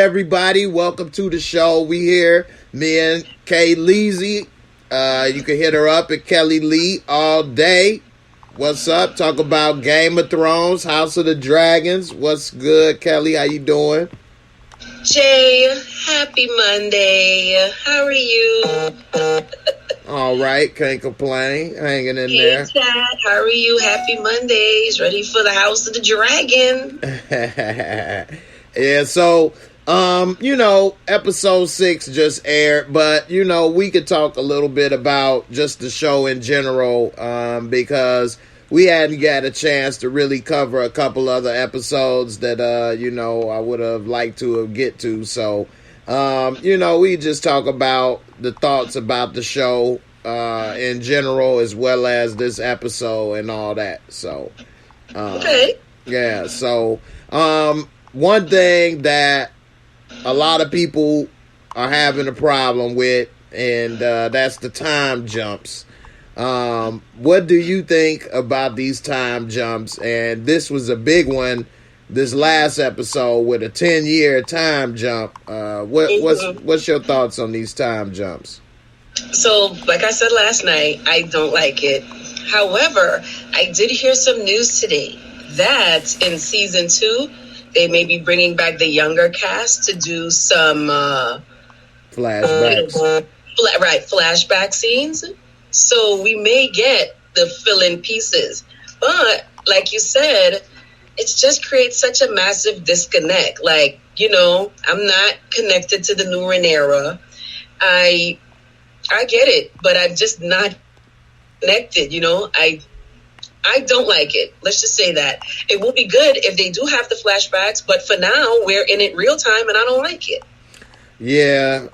everybody. Welcome to the show. We here, me and Kay Leezy. You can hit her up at Kelly Lee all day. What's up? Talk about Game of Thrones, House of the Dragons. What's good, Kelly? How you doing? Jay, happy Monday. How are you? All right, can't complain. Hanging in hey, there. Chad, how are you? Happy Mondays. Ready for the House of the Dragon? Yeah, so, episode 6 just aired, but, we could talk a little bit about just the show in general, because we hadn't got a chance to really cover a couple other episodes that, I would have liked to get to. So, we just talk about the thoughts about the show in general, as well as this episode and all that. So, Okay. yeah, so, one thing that a lot of people are having a problem with, and that's the time jumps. What do you think about these time jumps? And this was a big one, this last episode with a 10-year time jump. What's your thoughts on these time jumps? So, like I said last night, I don't like it. However, I did hear some news today that in season 2, they may be bringing back the younger cast to do some flashbacks. Flashback scenes. So we may get the fill-in pieces. But like you said, it just creates such a massive disconnect. Like, I'm not connected to the new Rhaenyra. I get it, but I'm just not connected, I don't like it. Let's just say that. It will be good if they do have the flashbacks, but for now, we're in it real time, and I don't like it. Yeah,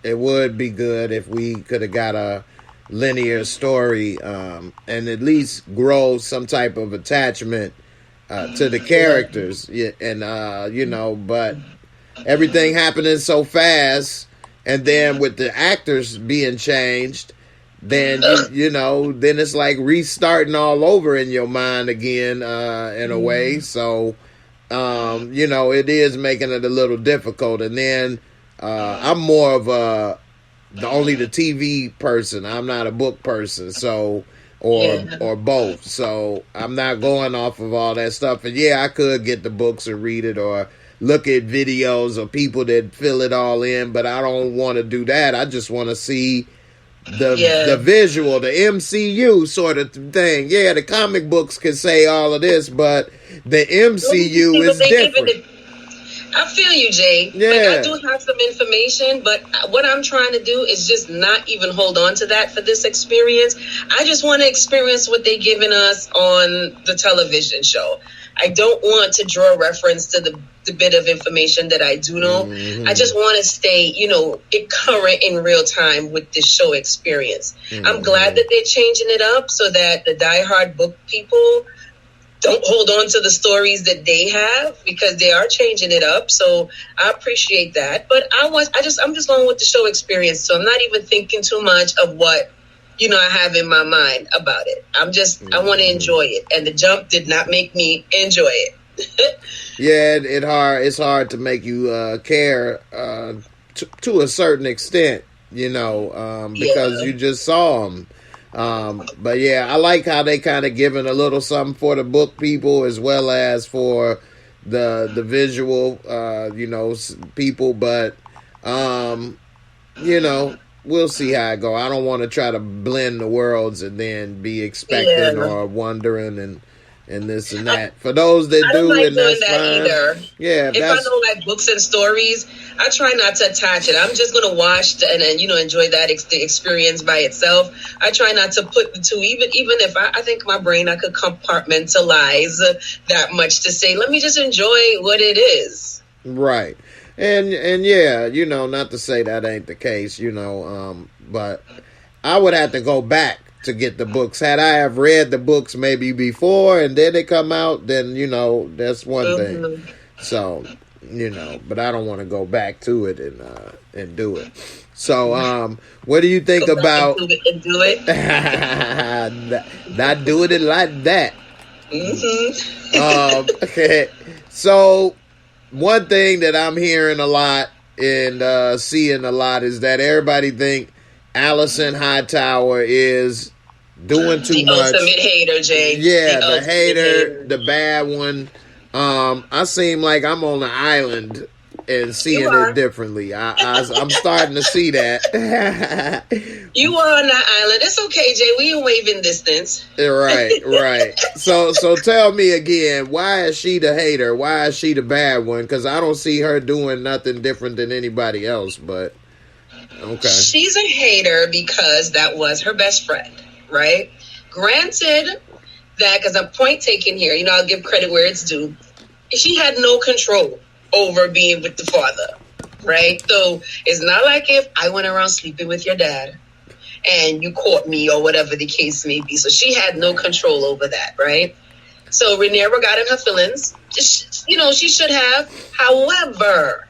it would be good if we could have got a linear story and at least grow some type of attachment to the characters. Yeah, and, but everything happening so fast, and then with the actors being changed, then then it's like restarting all over in your mind again, in a way. So, it is making it a little difficult. And then I'm more of the TV person. I'm not a book person, so or both. So I'm not going off of all that stuff. And yeah, I could get the books and read it, or look at videos of people that fill it all in, but I don't want to do that. I just want to see the visual, the MCU sort of thing. Yeah, the comic books can say all of this, but the MCU is different. I feel you, Jay. Yeah. Like, I do have some information, but what I'm trying to do is just not even hold on to that for this experience. I just want to experience what they're giving us on the television show. I don't want to draw reference to the bit of information that I do know. Mm-hmm. I just want to stay, current in real time with this show experience. Mm-hmm. I'm glad that they're changing it up so that the diehard book people don't hold on to the stories that they have, because they are changing it up. So I appreciate that. But I'm just going with the show experience. So I'm not even thinking too much of what I have in my mind about it. I want to enjoy it. And the jump did not make me enjoy it. Yeah, it's hard to make you care to a certain extent, because you just saw them. But yeah, I like how they kind of giving a little something for the book people as well as for the visual, people. But, we'll see how it go. I don't want to try to blend the worlds and then be expecting or wondering and this and that. For those that do, like and that's that fine. Either. Yeah, if I don't like books and stories, I try not to attach it. I'm just gonna watch and enjoy that the experience by itself. I try not to put the two. Even if I think my brain, I could compartmentalize that much to say, let me just enjoy what it is. Right. And yeah, not to say that ain't the case, but I would have to go back to get the books. Had I have read the books maybe before and then they come out, then, that's one thing. So, but I don't want to go back to it and do it. So, what do you think about... Do it. Not doing it like that. Mm-hmm. Okay. So, one thing that I'm hearing a lot and seeing a lot is that everybody think Allison Hightower is doing too the much. Ultimate hater, Jay. Yeah, the hater, the bad one. I seem like I'm on an island and seeing it differently. I'm starting to see that. You are on that island. It's okay, Jay. We in waving distance. Right. So tell me again, why is she the hater? Why is she the bad one? Because I don't see her doing nothing different than anybody else. But okay, she's a hater because that was her best friend, right? Granted that, because I'm point taken here. You know, I'll give credit where it's due. She had no control over being with the father, right? So it's not like if I went around sleeping with your dad and you caught me or whatever the case may be. So she had no control over that, right? So Rhaenyra got in her feelings. You know, she should have. However,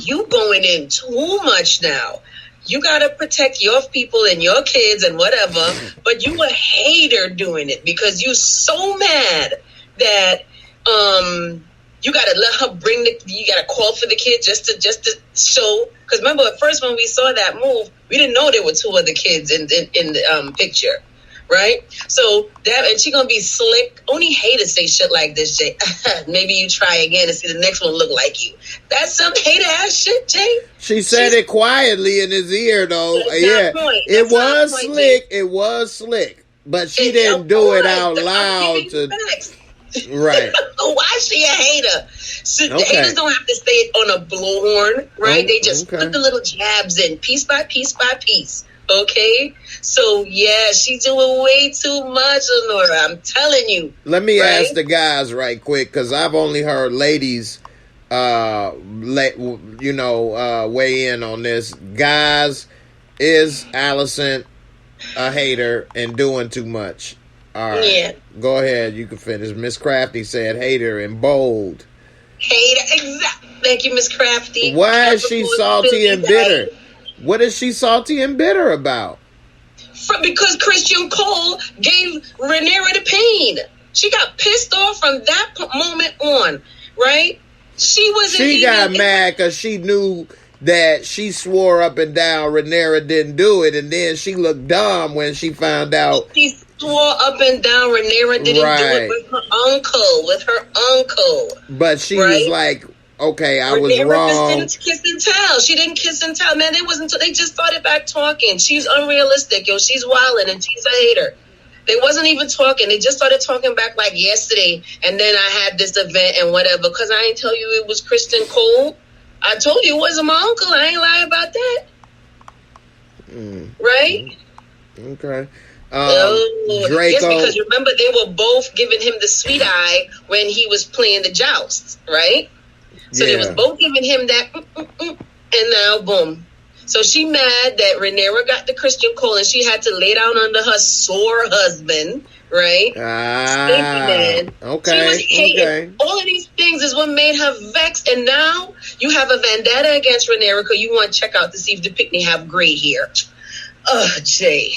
you going in too much now. You got to protect your people and your kids and whatever, but you a hater doing it because you so mad that you got to let her you got to call for the kid just to show. Because remember, at first when we saw that move, we didn't know there were two other kids in the picture, right? So and she gonna be slick. Only haters say shit like this, Jay. Maybe you try again and see the next one look like you. That's some hater ass shit, Jay. She said it quietly in his ear, though. Yeah, it was slick, but she didn't do it out loud to. Right. Why is she a hater? So the haters don't have to say it on a blowhorn, right? They just put the little jabs in, piece by piece by piece. Okay? So, yeah, she's doing way too much, Honora. I'm telling you. Let me ask the guys right quick, because I've only heard ladies, weigh in on this. Guys, is Allison a hater and doing too much? All right. Yeah. Go ahead. You can finish. Miss Crafty said hater in bold. Hater. Exactly. Thank you, Miss Crafty. Why is she salty and bitter? What is she salty and bitter about? Because Christian Cole gave Rhaenyra the pain. She got pissed off from that moment on, right? She got mad because she knew that she swore up and down Rhaenyra didn't do it, and then she looked dumb when she found out. She swore up and down Rhaenyra didn't do it with her uncle. But she was like, okay, I was wrong. Didn't kiss and tell. She didn't kiss and tell. Man, it wasn't until they just started back talking. She's unrealistic, yo. She's wilding and she's a hater. They wasn't even talking. They just started talking back like yesterday. And then I had this event and whatever. Because I ain't tell you it was Kristen Cole. I told you it wasn't my uncle. I ain't lie about that. Right? Okay. Draco. Yes, because remember they were both giving him the sweet eye when he was playing the jousts, right? So they was both giving him that, and now boom. So she mad that Rhaenyra got the Christian Cole and she had to lay down under her sore husband, right? Man. Okay. She was hating. All of these things is what made her vexed, and now you have a vendetta against Rhaenyra because you want to check out to see if the Pickney have gray hair. Jay.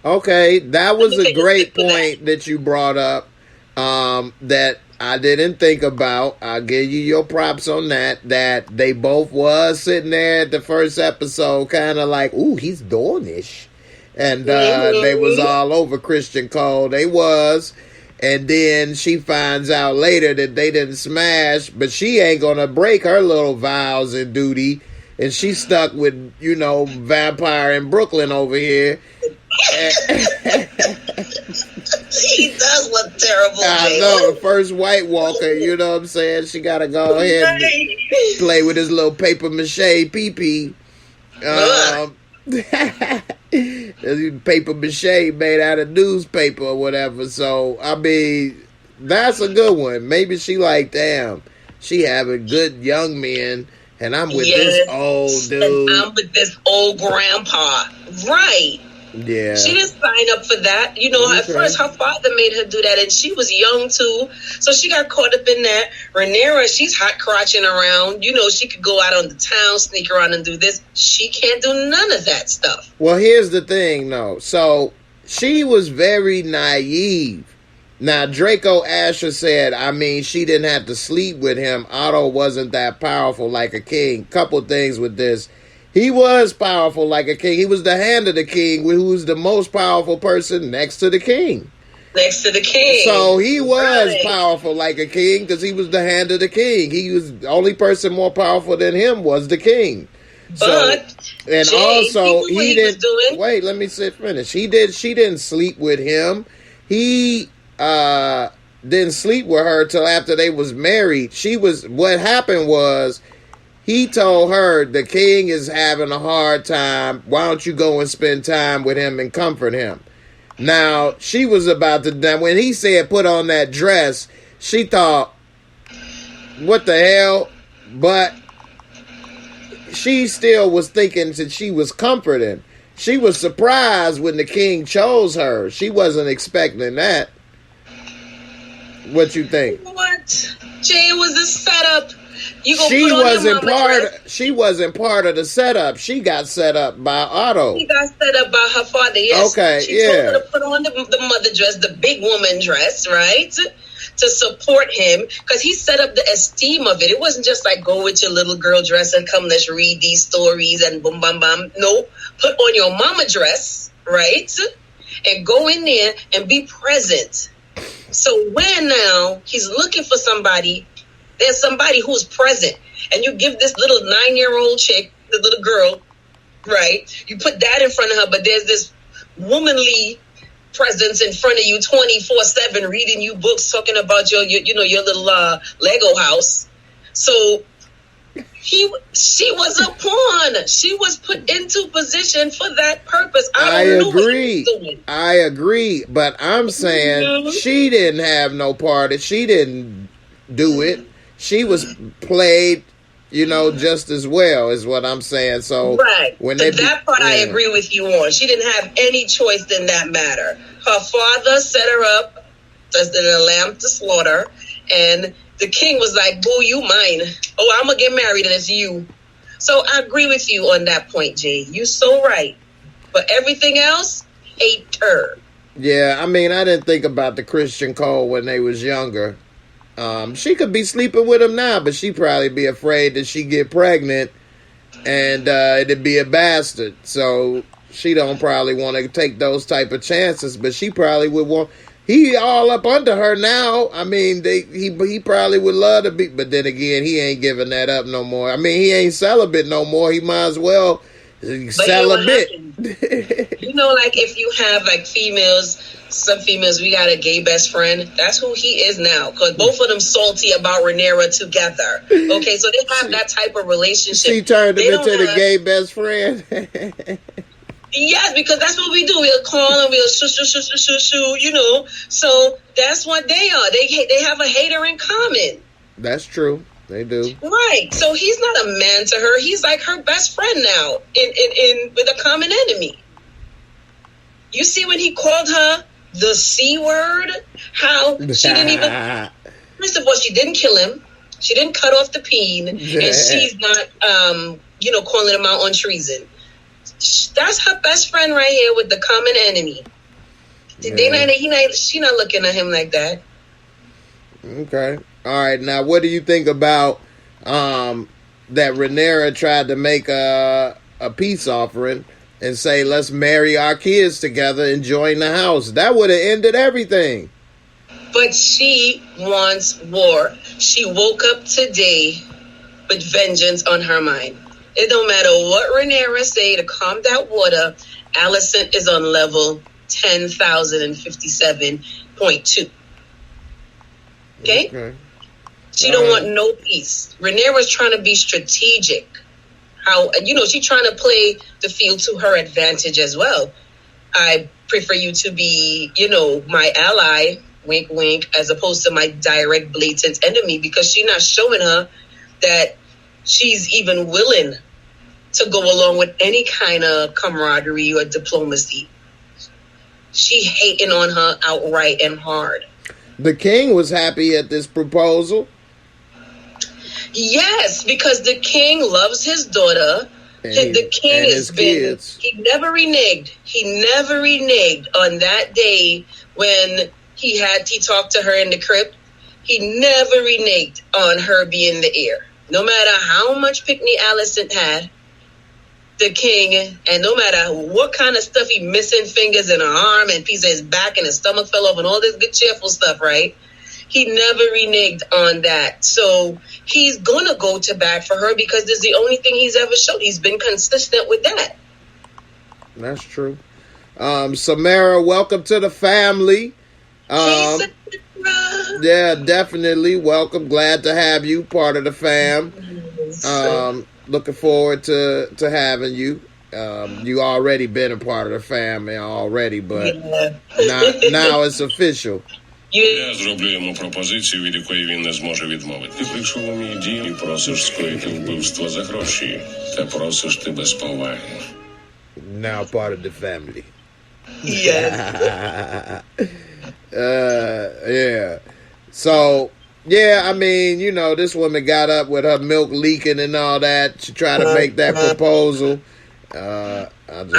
Okay, that was a great point that you brought up that I didn't think about. I'll give you your props on that they both was sitting there at the first episode kind of like, ooh, he's Dornish. And they was all over Christian Cole. They was. And then she finds out later that they didn't smash, but she ain't going to break her little vows and duty. And she's stuck with, vampire in Brooklyn over here. He does look terrible. I know, the first White Walker, you know what I'm saying? She got to go ahead and play with his little paper mache pee-pee. Paper mache made out of newspaper or whatever. So, I mean, that's a good one. Maybe she like, damn, she having good young men. And I'm with this old dude. I'm with this old grandpa. Right. Yeah. She didn't sign up for that. At first her father made her do that, and she was young too. So she got caught up in that. Rhaenyra, she's hot crotching around. She could go out on the town, sneak around and do this. She can't do none of that stuff. Well, here's the thing, though. So she was very naive Now, Draco Asher said, I mean, she didn't have to sleep with him. Otto wasn't that powerful like a king. Couple things with this. He was powerful like a king. He was the hand of the king, who was the most powerful person next to the king. Next to the king. So he was powerful like a king because he was the hand of the king. He was the only person more powerful than him was the king. But and Jay, also he didn't wait, let me finish. She didn't sleep with him. He didn't sleep with her till after they was married. What happened was he told her the king is having a hard time. Why don't you go and spend time with him and comfort him? Now, she was about to, when he said put on that dress, she thought, what the hell? But she still was thinking that she was comforting. She was surprised when the king chose her. She wasn't expecting that. What you think? What? Jay, it was a setup. She wasn't part of the setup. She got set up by Otto. She got set up by her father. Yes. Okay, she told her to put on the mother dress, the big woman dress, right? To support him, because he set up the esteem of it. It wasn't just like go with your little girl dress and come, let's read these stories and boom, bam, bam. No, put on your mama dress, right? And go in there and be present. So when now he's looking for somebody, there's somebody who's present, and you give this little 9-year-old chick, the little girl, right? You put that in front of her, but there's this womanly presence in front of you 24/7 reading you books, talking about your little Lego house. So she was a pawn. She was put into position for that purpose. I agree, but I'm saying she didn't have no part. She didn't do it. She was played, just as well, is what I'm saying. So right. That part I agree with you on. She didn't have any choice in that matter. Her father set her up as a lamb to slaughter, and the king was like, boo, you mine. Oh, I'm going to get married, and it's you. So I agree with you on that point, Jay. You're so right. But everything else, hate her. Yeah, I mean, I didn't think about the Christian Cole when they was younger. She could be sleeping with him now, but she'd probably be afraid that she get pregnant and it'd be a bastard. So she don't probably want to take those type of chances, but she probably would want. He all up under her now. I mean, he probably would love to be, but then again, he ain't giving that up no more. I mean, he ain't celibate no more. He might as well celibate. Like if you have like some females, we got a gay best friend. That's who he is now, because both of them salty about Rhaenyra together. Okay, so they have that type of relationship. She turned him into the gay best friend. Yes, because that's what we do. We'll call and we'll shoo. So that's what they are. They have a hater in common. That's true. They do. Right. So he's not a man to her. He's like her best friend now in with a common enemy. You see when he called her the C word, how she didn't even, first of all, she didn't kill him. She didn't cut off the peen, and she's not, calling him out on treason. That's her best friend right here with the common enemy. She's not looking at him like that. Okay. All right. Now, what do you think about that Rhaenyra tried to make a peace offering and say, let's marry our kids together and join the house? That would have ended everything. But she wants war. She woke up today with vengeance on her mind. It don't matter what Rhaenyra say to calm that water. Alicent is on level 10,057.2. Okay? She don't want no peace. Rhaenyra's trying to be strategic. She's trying to play the field to her advantage as well. I prefer you to be, my ally, wink, wink, as opposed to my direct, blatant enemy, because she's not showing her that she's even willing to go along with any kind of camaraderie or diplomacy. She hating on her outright and hard. The king was happy at this proposal. Yes, because the king loves his daughter. The king has been, kids. He never reneged. He never reneged on that day when He talked to her in the crib. He never reneged on her being the heir. No matter how much Pickney Allison had, the king, and no matter what kind of stuff, he missing fingers in her arm and piece of his back and his stomach fell off and all this good cheerful stuff, right? He never reneged on that. So he's gonna go to bat for her because this is the only thing he's ever showed. He's been consistent with that. That's true. Samara, welcome to the family. Yeah, definitely. Welcome. Glad to have you part of the fam. Looking forward to having you. You already been a part of the family already, but now it's official. Я зроблю йому пропозицію, від якої він не зможе відмовити. Ти прийшов у мій дім і просиш скоїти вбивство за гроші. Та просиш ти без поваги. Now part of the family. Yeah. Yeah. So, yeah, I mean, you know, this woman got up with her milk leaking and all that. She tried to make that proposal.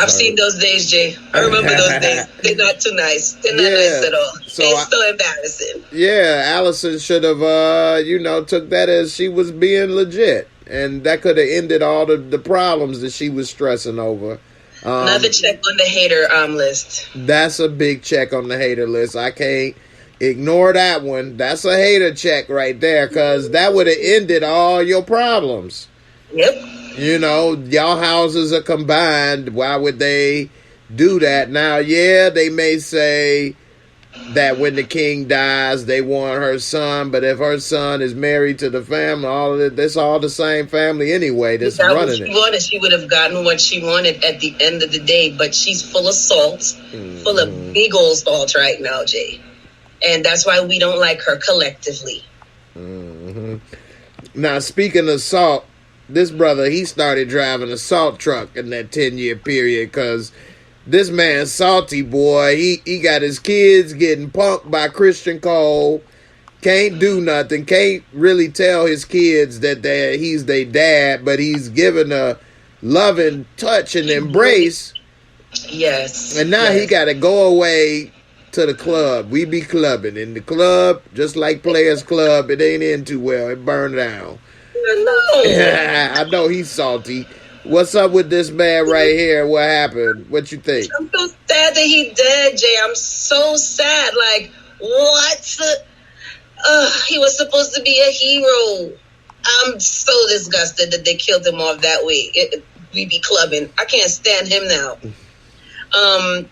I've seen those days, Jay. I remember those days. They're not too nice. They're not nice at all. So it's so embarrassing. Yeah, Allison should have, took that as she was being legit. And that could have ended all the problems that she was stressing over. Another check on the hater list. That's a big check on the hater list. I can't ignore that one. That's a hater check right there, because that would have ended all your problems. Yep. You know, y'all houses are combined. Why would they do that? Now, yeah, they may say that when the king dies, they want her son. But if her son is married to the family, all of it, that's all the same family anyway that's running it. She would have gotten what she wanted at the end of the day. But she's full of salt, full of big old salt right now, Jay. And that's why we don't like her collectively. Mm-hmm. Now, speaking of salt, this brother, he started driving a salt truck in that 10-year period because this man, salty boy, he got his kids getting punked by Christian Cole, can't do nothing, can't really tell his kids that he's their dad, but he's giving a loving touch and embrace. Yes. And now he got to go away to the club. We be clubbing. In the club, just like Players Club, it ain't in too well. It burned down. I know he's salty. What's up with this man right here? What happened? What you think? I'm so sad that he dead, Jay. I'm so sad. Like, what? He was supposed to be a hero. I'm so disgusted that they killed him off that way. We be clubbing. I can't stand him now. I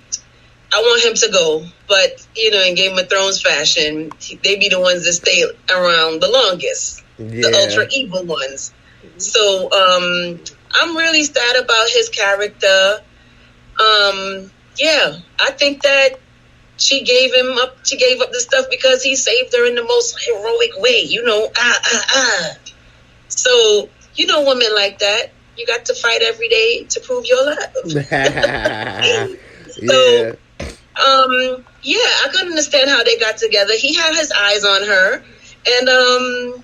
want him to go, but, in Game of Thrones fashion, they be the ones that stay around the longest. Yeah. The ultra evil ones. So I'm really sad about his character. Yeah, I think that she gave up the stuff because he saved her in the most heroic way. So women like that, you got to fight every day to prove your love. Yeah. Yeah, I could understand how they got together. He had his eyes on her, and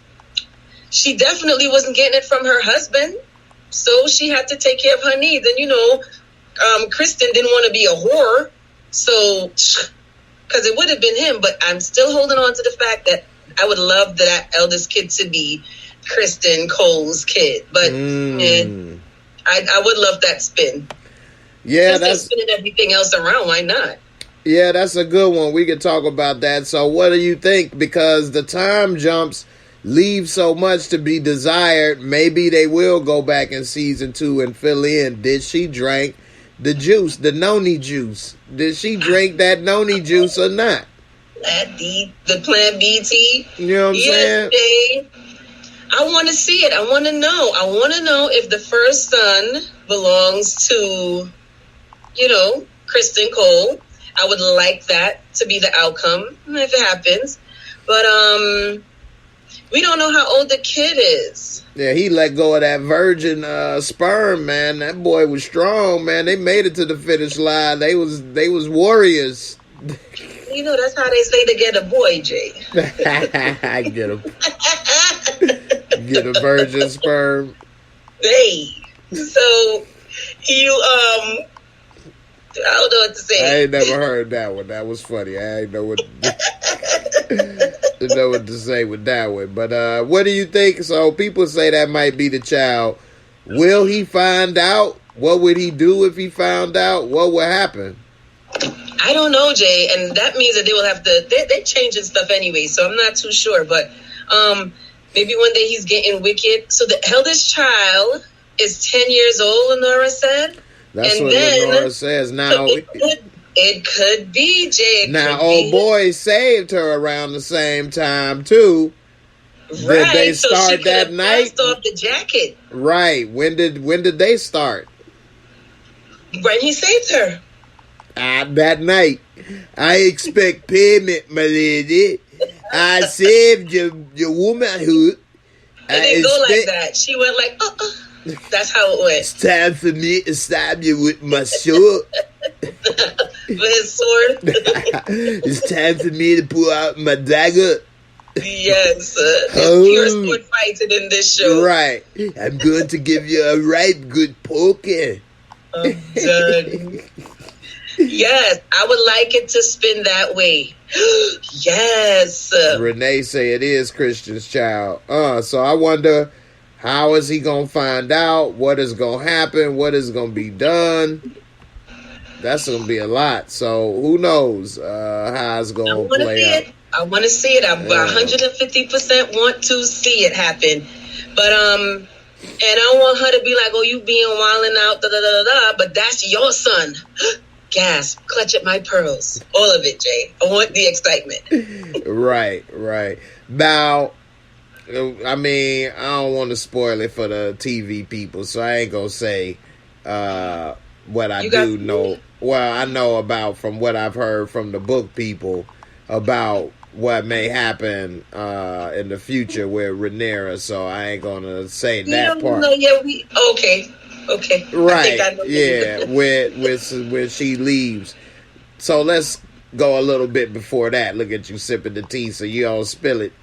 she definitely wasn't getting it from her husband, so she had to take care of her needs. And Kristen didn't want to be a whore, so because it would have been him. But I'm still holding on to the fact that I would love that eldest kid to be Kristen Cole's kid. But I would love that spin. Yeah, that's spinning everything else around. Why not? Yeah, that's a good one. We could talk about that. So what do you think? Because the time jumps leave so much to be desired. Maybe they will go back in season 2 and fill in. Did she drink the juice, the noni juice? Did she drink that noni juice or not? The Plan B tea? You know what I'm saying? Jay, I want to see it. I want to know. I want to know if the first son belongs to, Kristen Cole. I would like that to be the outcome if it happens. But we don't know how old the kid is. Yeah, he let go of that virgin sperm, man. That boy was strong, man. They made it to the finish line. They was warriors. That's how they say to get a boy, Jay. Get a virgin sperm. Hey. So I don't know what to say. I ain't never heard that one. That was funny. I ain't know what to know what to say with that one. But what do you think? So people say that might be the child. Will he find out? What would he do if he found out? What would happen? I don't know, Jay, and that means that they will have to. They're changing stuff anyway, so I'm not too sure. But maybe one day he's getting wicked. So the eldest child is 10 years old, Lenora said. That's and what then, Lenora says. Now it could be, Jay. Now old boy saved her around the same time too. Right. Did they so start she that night? Off the jacket. Right. When did they start? When he saved her. That night. I expect payment, my lady. I saved your womanhood. And they go like that. She went like, That's how it went. It's time for me to stab you with my sword. With his sword. It's time for me to pull out my dagger. Yes. There's pure sword fighting in this show. Right. I'm going to give you a right good poker. I'm done. Yes, I would like it to spin that way. Yes. Renee say it is Christian's child. So I wonder, how is he going to find out? What is going to happen? What is going to be done? That's going to be a lot. So who knows how it's going to play out. I want to see it. I 150% want to see it happen. But, and I don't want her to be like, oh, you being wilding out, da-da-da-da-da, but that's your son. Gasp, clutch at my pearls. All of it, Jay. I want the excitement. Right. Now, I mean, I don't want to spoil it for the TV people, so I ain't going to say what I do know. Well, I know about from what I've heard from the book people about what may happen in the future with Rhaenyra, so I ain't going to say that part. Okay. Right. When she leaves. So let's go a little bit before that. Look at you sipping the tea so you don't spill it.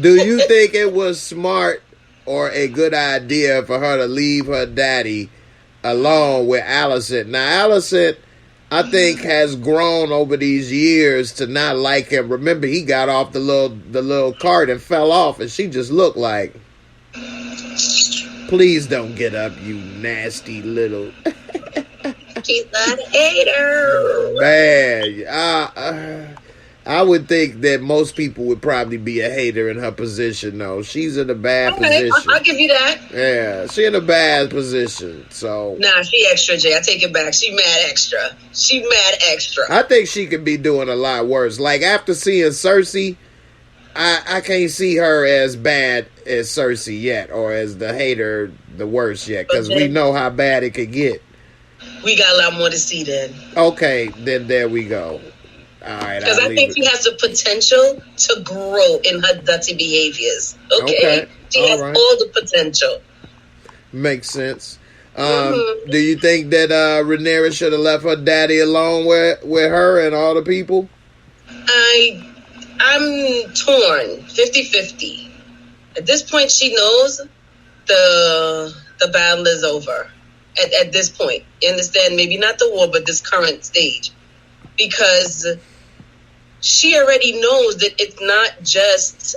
Do you think it was smart or a good idea for her to leave her daddy alone with Alicent? Now, Alicent, I think, has grown over these years to not like him. Remember, he got off the little cart and fell off, and she just looked like, please don't get up, you nasty little. She's not a hater. Man, I would think that most people would probably be a hater in her position, though. She's in a bad position. I'll give you that. Yeah, she's in a bad position, so. Nah, she extra, Jay. I take it back. She mad extra. I think she could be doing a lot worse. Like, after seeing Cersei, I can't see her as bad as Cersei yet, or as the hater the worst yet, because we know how bad it could get. We got a lot more to see then. Okay, then there we go. All right, because I think she has the potential to grow in her dirty behaviors. Okay. She has all the potential. Makes sense. Do you think that Rhaenyra should have left her daddy alone with her and all the people? I'm torn, 50-50. At this point, she knows the battle is over. At this point, you understand? Maybe not the war, but this current stage, because she already knows that it's not just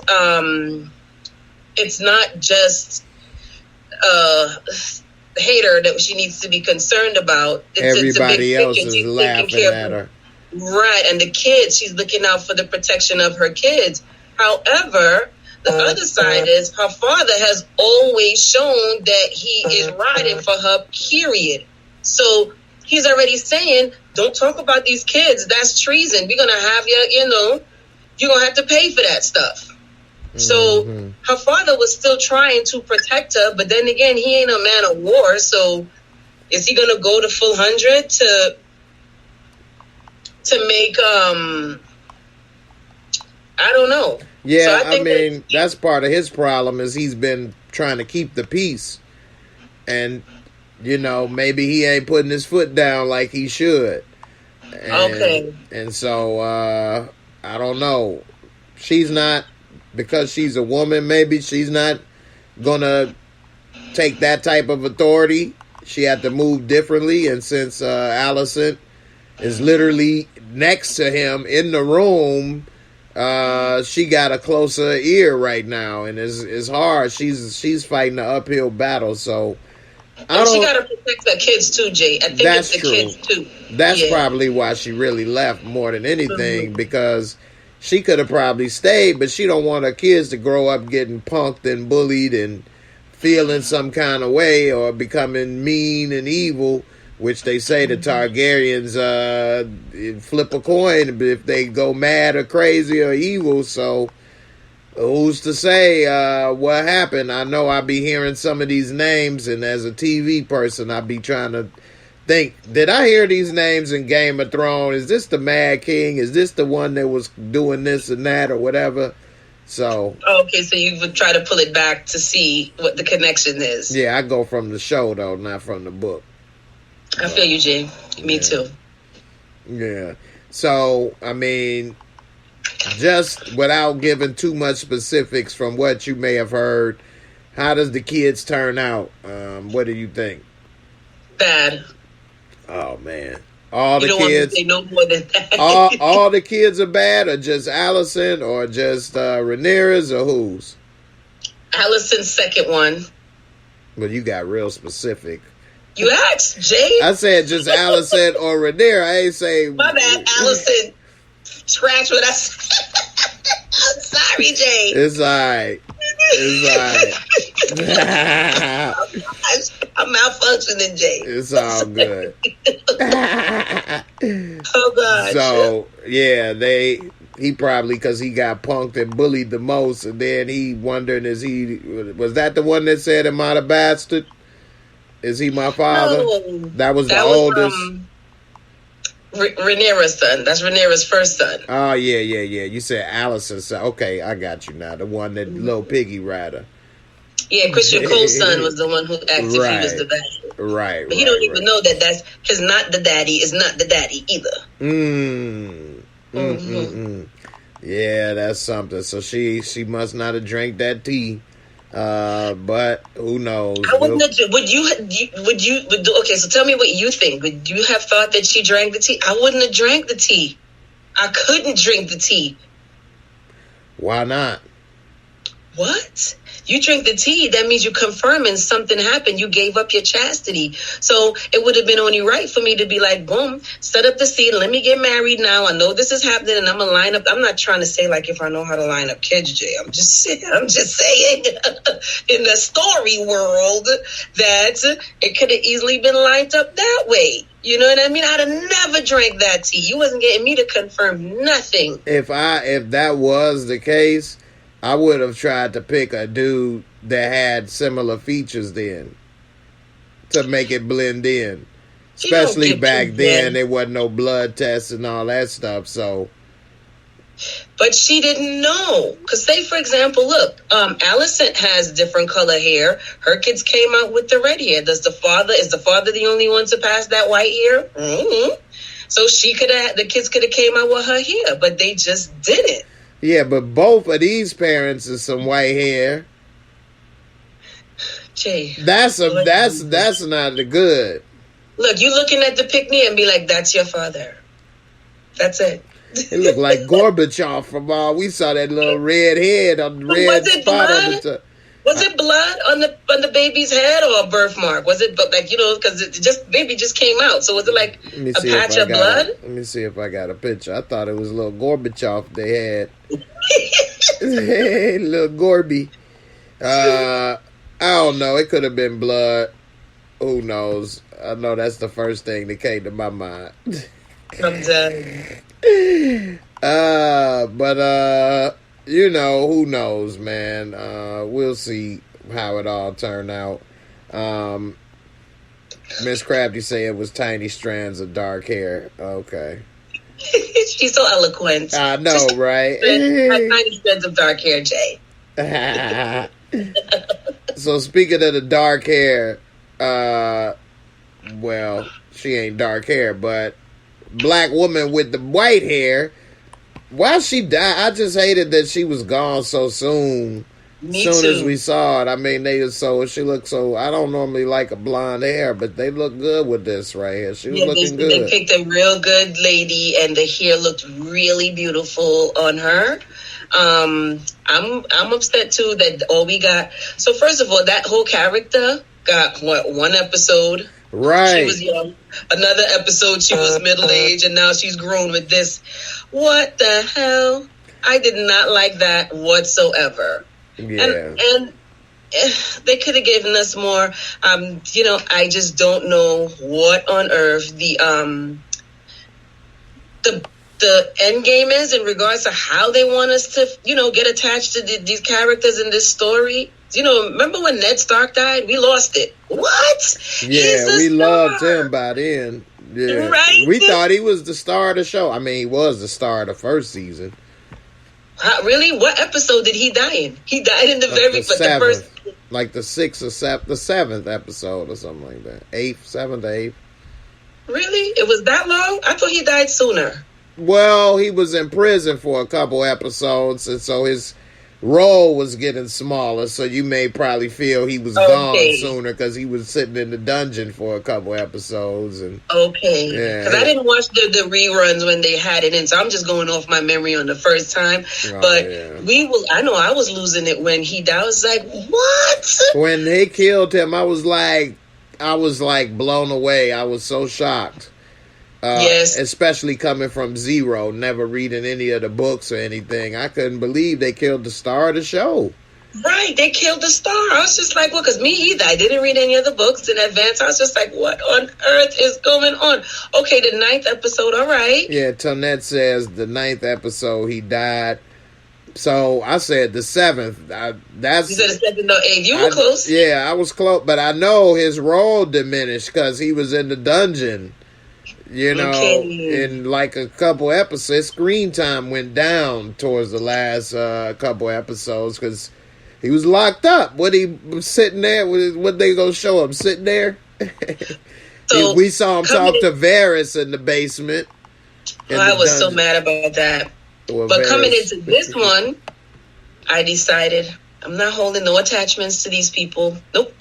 hater that she needs to be concerned about. Everybody else is laughing at her. Right, and the kids, she's looking out for the protection of her kids. However, the other side is her father has always shown that he is riding for her, period. So he's already saying, don't talk about these kids. That's treason. We're going to have you, you're going to have to pay for that stuff. Mm-hmm. So her father was still trying to protect her, but then again, he ain't a man of war. So is he going to go to full 100 to make, I don't know. Yeah, so I mean, that's part of his problem is he's been trying to keep the peace. And, maybe he ain't putting his foot down like he should. And so, I don't know. She's not, because she's a woman, maybe she's not going to take that type of authority. she had to move differently, and since Allison is literally next to him in the room, she got a closer ear right now, and it's hard. She's fighting an uphill battle, so and she gotta protect her kids too, Jay. I think that's it's the true. kids too. That's probably why she really left more than anything, because she could have probably stayed, but she don't want her kids to grow up getting punked and bullied and feeling some kind of way or becoming mean and evil, which they say the Targaryens flip a coin if they go mad or crazy or evil. So who's to say what happened? I know I be hearing some of these names, and as a TV person, I be trying to think, did I hear these names in Game of Thrones? Is this the Mad King? Is this the one that was doing this and that or whatever? So okay, so you would try to pull it back to see what the connection is. Yeah, I go from the show though, not from the book. I feel you, Jay. Me too. Yeah. So I mean, just without giving too much specifics from what you may have heard, how does the kids turn out? What do you think? Bad. Oh man, all you the don't kids. Want to say no more than that. all the kids are bad, or just Allison, or just Rhaenyra's, or whose? Allison's second one. Well, you got real specific. You asked, Jay. I said just Allison or Rhaenyra. I ain't say. My bad, Allison. Scratch what I said. I'm sorry, Jay. It's alright. It's alright. I'm malfunctioning, Jay. It's all good. Oh God. So yeah, he probably, because he got punked and bullied the most, and then he wondering, was that the one that said, "Am I the bastard? Is he my father?" No, that was the oldest. Rhaenyra's son. That's Rhaenyra's first son. Oh yeah. You said Allison's son. Okay, I got you now. The one that little piggy rider. Yeah, Christian Cole's son was the one who asked if he was the bastard. Right. But he don't even know that's his not the daddy is not the daddy either. Yeah, that's something. So she must not have drank that tea. But who knows? I wouldn't have, would you okay, so tell me what you think. Would you have thought that she drank the tea? I wouldn't have drank the tea. I couldn't drink the tea. Why not? What? You drink the tea, that means you're confirming something happened. You gave up your chastity. So it would have been only right for me to be like, boom, set up the scene. Let me get married now. I know this is happening, and I'm going to line up. I'm not trying to say like if I know how to line up kids, Jay. I'm just saying in the story world that it could have easily been lined up that way. You know what I mean? I'd have never drank that tea. You wasn't getting me to confirm nothing. If that was the case, I would have tried to pick a dude that had similar features then to make it blend in. Especially back then, there wasn't no blood tests and all that stuff. So, but she didn't know. Because say, for example, look, Allison has different color hair. Her kids came out with the red hair. Is the father the only one to pass that white hair? Mm-hmm. So the kids could have came out with her hair, but they just didn't. Yeah, but both of these parents is some white hair. Jay, that's not the good. Look, you looking at the picnic and be like, "That's your father." That's it. It looked like Gorbachev from we saw that little red head on the red spot on the top. Was it blood on the baby's head or a birthmark? Was it like, because baby just came out? So was it like a patch of blood? Let me see if I got a picture. I thought it was a little Gorbachev they had. Little Gorby. I don't know. It could have been blood. Who knows? I know that's the first thing that came to my mind. I'm done. But who knows, man. We'll see how it all turned out. Miss Crafty say it was tiny strands of dark hair. Okay. She's so eloquent. I know, right? Tiny strands of dark hair, Jay. So speaking of the dark hair, well, she ain't dark hair, but black woman with the white hair. Why she died? I just hated that she was gone so soon. Me soon too. as we saw it, I mean, she looked so, I don't normally like a blonde hair, but they look good with this right here. She was looking good. They picked a real good lady, and the hair looked really beautiful on her. I'm upset too that all we got. So first of all, that whole character got one episode. Right. She was young. Another episode, she was middle-aged, and now she's grown with this. What the hell? I did not like that whatsoever. Yeah. And they could have given us more. I just don't know what on earth the end game is in regards to how they want us to, get attached to these characters in this story. Remember when Ned Stark died? We lost it. What? Yeah, we loved him by then. Yeah. Right? We thought he was the star of the show. I mean, he was the star of the first season. Really? What episode did he die in? He died in the first, like the seventh episode or something like that. Seventh, eighth. Really? It was that long? I thought he died sooner. Well, he was in prison for a couple episodes, and so his role was getting smaller, so you may probably feel he was gone sooner because he was sitting in the dungeon for a couple episodes. And because I didn't watch the reruns when they had it in, so I'm just going off my memory on the first time. I know I was losing it when he died. I was like, what? When they killed him, I was like blown away. I was so shocked. Yes. Especially coming from zero, never reading any of the books or anything. I couldn't believe they killed the star of the show. Right, they killed the star. I was just like, well, because me either. I didn't read any of the books in advance. I was just like, what on earth is going on? Okay, the 9th episode, all right. Yeah, Tonette says the 9th episode he died. So I said the 7th. You said the 7th, no, 8th. You were close. Yeah, I was close, but I know his role diminished because he was in the dungeon. In like a couple episodes, screen time went down towards the last couple episodes because he was locked up. What he was sitting there? What they gonna show him sitting there? So we saw him talk to Varys in the basement. I was so mad about that. But coming into this one, I decided I'm not holding no attachments to these people. Nope.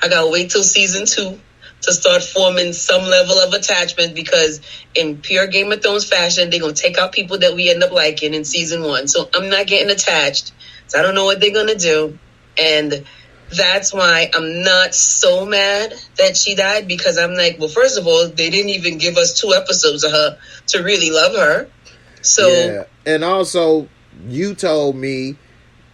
I gotta wait till season 2 to start forming some level of attachment, because in pure Game of Thrones fashion, they're going to take out people that we end up liking in season 1. So I'm not getting attached. So I don't know what they're going to do. And that's why I'm not so mad that she died, because I'm like, well, first of all, they didn't even give us 2 episodes of her to really love her. So, yeah. And also, you told me,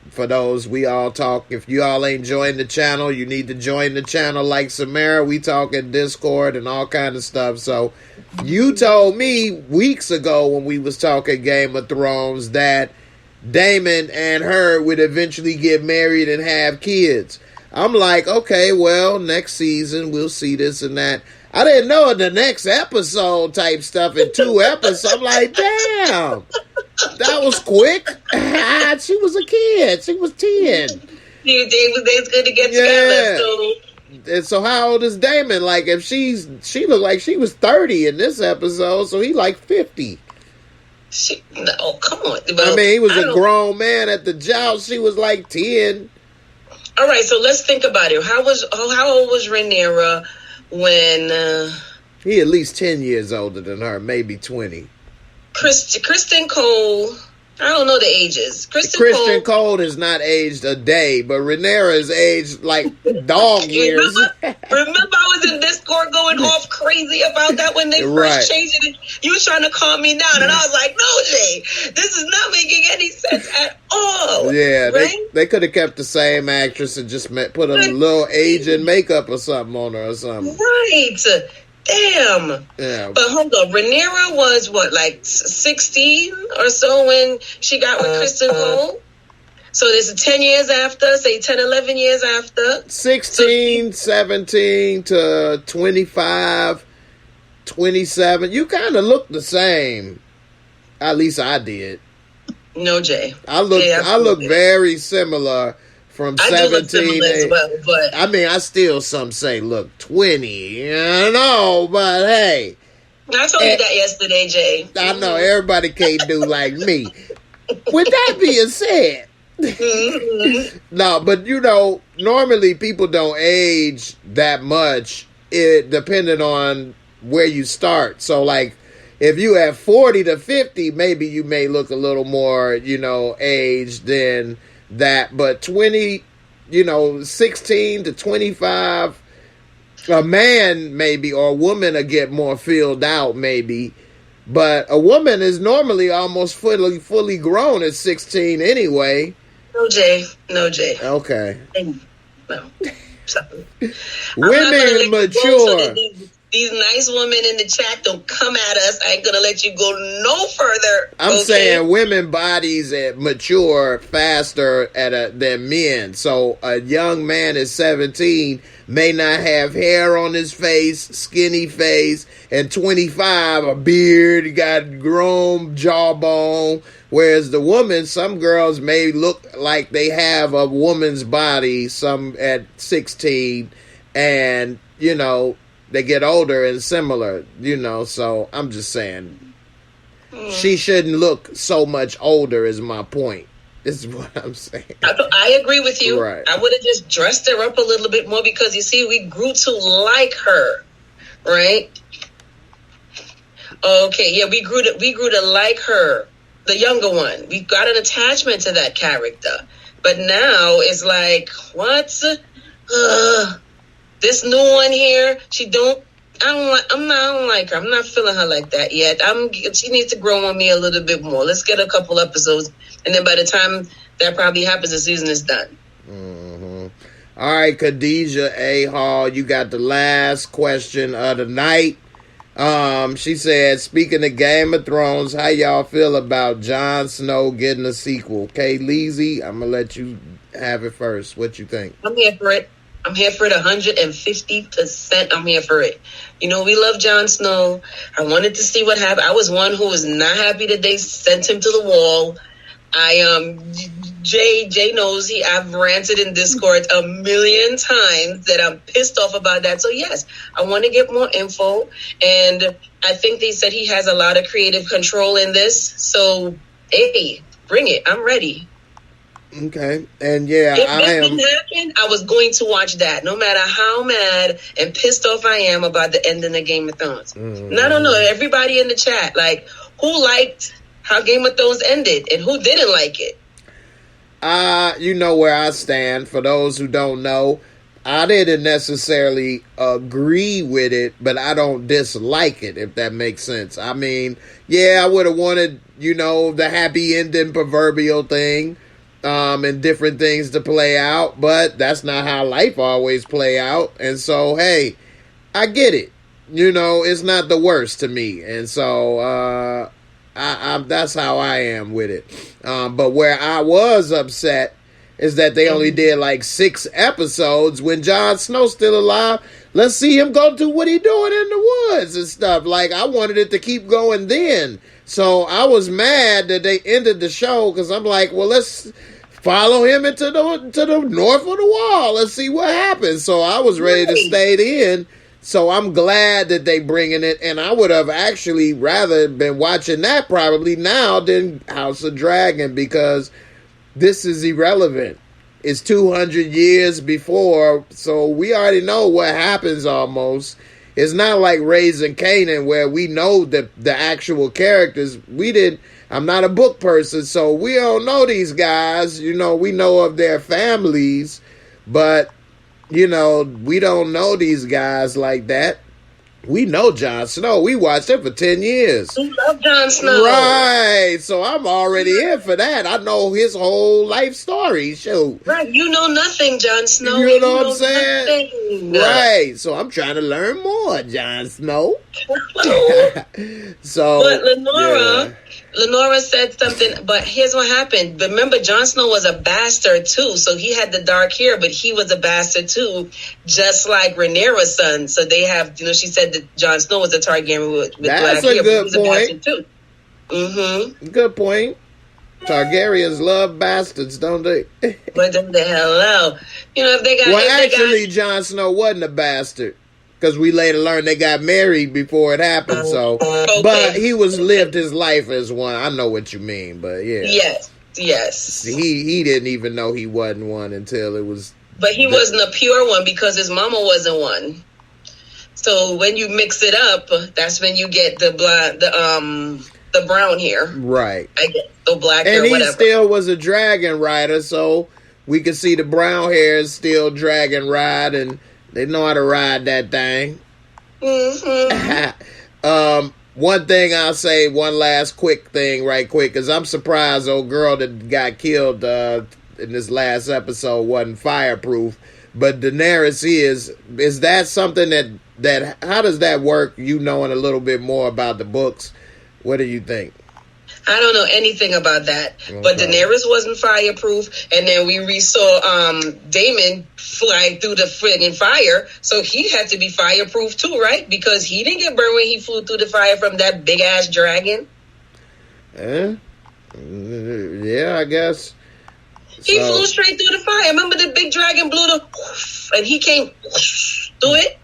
for those, we all talk. If you all ain't joined the channel, you need to join the channel like Samara. We talk in Discord and all kind of stuff. So you told me weeks ago when we was talking Game of Thrones that Daemon and her would eventually get married and have kids. I'm like, okay, well, next season we'll see this and that. I didn't know the next episode type stuff in 2 episodes. I'm like, damn. That was quick. She was a kid. She was 10. They was good to get together. So. And so how old is Damon? Like, if she looked like she was 30 in this episode, so he like 50. Come on. Well, I mean, he was a grown man at the joust. She was like 10. All right, so let's think about it. How old was Rhaenyra when... He at least 10 years older than her, maybe 20. Kristen Cole, I don't know the ages. Kristen Cole has not aged a day, but Rhaenyra is aged like dog years. Remember I was in Discord going off crazy about that when they first changed it. You were trying to calm me down, and I was like, no, Jay, this is not making any sense at all. Yeah, right? They could have kept the same actress and just put a little age and makeup or something on her or something. Right. Damn. Yeah. But hold on. Rhaenyra was what, like 16 or so when she got with Kristen Cole? So this is 10 years after, say 10, 11 years after. 16, 17 to 25, 27. You kind of look the same. At least I did. No, Jay. I look very similar. From 17 as well, but I mean, I still, some say, look, 20, but hey. I told you that yesterday, Jay. I know, everybody can't do like me. With that being said, No, but normally people don't age that much. It depending on where you start. So, like, if you have 40 to 50, maybe you may look a little more, aged than that. But 16 to 25, a man maybe, or a woman will get more filled out maybe. But a woman is normally almost fully grown at 16 anyway. No, Jay. Okay. No. Sorry. Women mature. These nice women in the chat don't come at us. I ain't gonna let you go no further. I'm saying women bodies mature faster than men. So a young man at 17 may not have hair on his face, skinny face, and 25 a beard, got grown jawbone. Whereas the woman, some girls may look like they have a woman's body, some at 16, and they get older and similar, so I'm just saying she shouldn't look so much older is my point. This is what I'm saying. I agree with you. Right. I would have just dressed her up a little bit more because, you see, we grew to like her, right? Okay, yeah, we grew to like her, the younger one. We got an attachment to that character. But now it's like, what? This new one here, I don't like her. I'm not feeling her like that yet. She needs to grow on me a little bit more. Let's get a couple episodes, and then by the time that probably happens, the season is done. Mm-hmm. All right, Khadijah A. Hall, you got the last question of the night. She said, speaking of Game of Thrones, how y'all feel about Jon Snow getting a sequel? Kay Leezy, I'm gonna let you have it first. What you think? I'm here for it. 150%. I'm here for it. We love Jon Snow. I wanted to see what happened. I was one who was not happy that they sent him to the wall. Jay knows I've ranted in Discord a million times that I'm pissed off about that. So yes, I want to get more info, and I think they said he has a lot of creative control in this. So hey, bring it. I'm ready. Okay, and yeah, if that didn't happen, I was going to watch that, no matter how mad and pissed off I am about the ending of Game of Thrones. And I don't know, everybody in the chat, like, who liked how Game of Thrones ended and who didn't like it? You know where I stand. For those who don't know, I didn't necessarily agree with it, but I don't dislike it, if that makes sense. I mean, yeah, I would have wanted, the happy ending proverbial thing. And different things to play out, but that's not how life always play out. And so, hey, I get it. It's not the worst to me. And so, that's how I am with it. But where I was upset is that they only did like 6 episodes when Jon Snow's still alive. Let's see him go do what he doing in the woods and stuff. Like, I wanted it to keep going then. So I was mad that they ended the show because I'm like, well, let's follow him to the north of the wall. Let's see what happens. So I was ready to stay in. So I'm glad that they bringing it, and I would have actually rather been watching that probably now than House of Dragon, because this is irrelevant. It's 200 years before, so we already know what happens almost. It's not like Raising Kanan where we know the actual characters. I'm not a book person, so we don't know these guys. We know of their families, but, we don't know these guys like that. We know Jon Snow. We watched him for 10 years. We love Jon Snow. Right. So I'm already in for that. I know his whole life story. Shoot. Right. You know nothing, Jon Snow. You know what I'm saying? Nothing. Right. So I'm trying to learn more, Jon Snow. So, but Lenora said something, but here's what happened. Remember, Jon Snow was a bastard too, so he had the dark hair, but he was a bastard too, just like Rhaenyra's son. So they have, she said that Jon Snow was a Targaryen with black hair, but he was a bastard too. Mm-hmm. Good point. Targaryens love bastards, don't they? But the hello, if they got. Jon Snow wasn't a bastard. Because we later learned they got married before it happened. So, okay. But he lived his life as one. I know what you mean, but yeah. Yes. Yes. He didn't even know he wasn't one until it was. But he wasn't a pure one because his mama wasn't one. So when you mix it up, that's when you get the brown hair. Right. I get the black and or whatever. He still was a dragon rider, so we could see the brown hair is still dragon ride, and they know how to ride that thing. Mm-hmm. One thing I'll say, one last quick thing right quick, because I'm surprised old girl that got killed in this last episode wasn't fireproof. But Daenerys is that something that how does that work? You knowing a little bit more about the books, what do you think? I don't know anything about that. Okay. But Daenerys wasn't fireproof, and then we saw Daemon flying through the friggin' fire, so he had to be fireproof too, right? Because he didn't get burned when he flew through the fire from that big ass dragon. Yeah, I guess. He flew straight through the fire. Remember the big dragon blew and he came through it?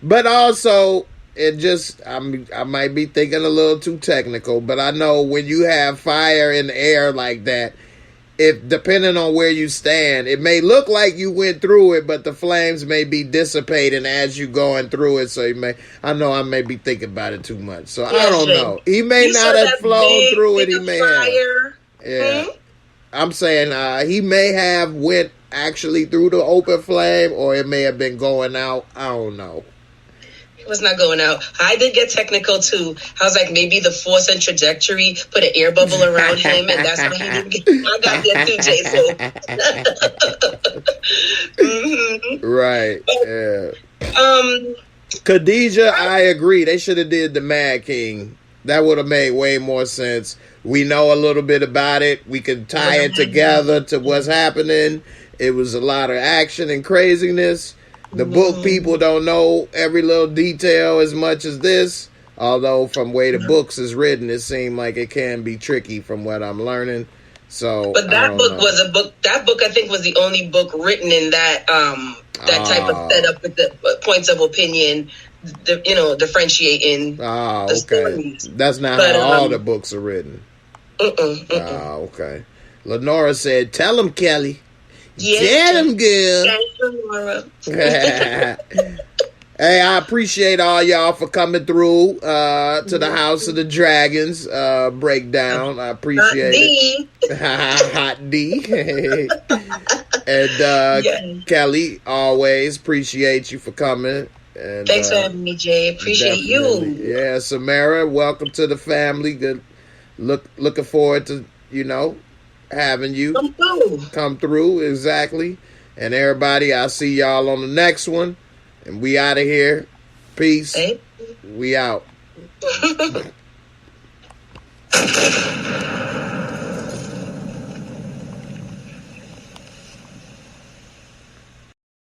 But also, I might be thinking a little too technical, but I know when you have fire in the air like that, if depending on where you stand, it may look like you went through it, but the flames may be dissipating as you going through it. So I may be thinking about it too much. So I don't know. He may not have flown through it. He may have. Yeah. I'm saying he may have went actually through the open flame, or it may have been going out. I don't know. It was not going out. I did get technical too. I was like, maybe the force and trajectory put an air bubble around him, and that's why he didn't get. I got there too, Jason. Mm-hmm. Right. Yeah. Khadijah, I agree. They should have did the Mad King. That would have made way more sense. We know a little bit about it. We can tie it together to what's happening. It was a lot of action and craziness. The book people don't know every little detail as much as this. Although from the way the books is written, it seemed like it can be tricky from what I'm learning. So, but that book was a book. That book, I think, was the only book written in that type of setup with the points of opinion. Differentiating the stories. That's not how all the books are written. Okay. Lenora said, "Tell him, Kelly." Yes, tell him, girl. Yes, Hey, I appreciate all y'all for coming through to the House of the Dragons breakdown. I appreciate it. Hot D. And Kelly, always appreciate you for coming. And, thanks for having me, Jay. Appreciate you. Yeah, Samara, welcome to the family. Good. Looking forward to having you come through. Exactly. And everybody, I'll see y'all on the next one. And we out of here. Peace. Hey. We out.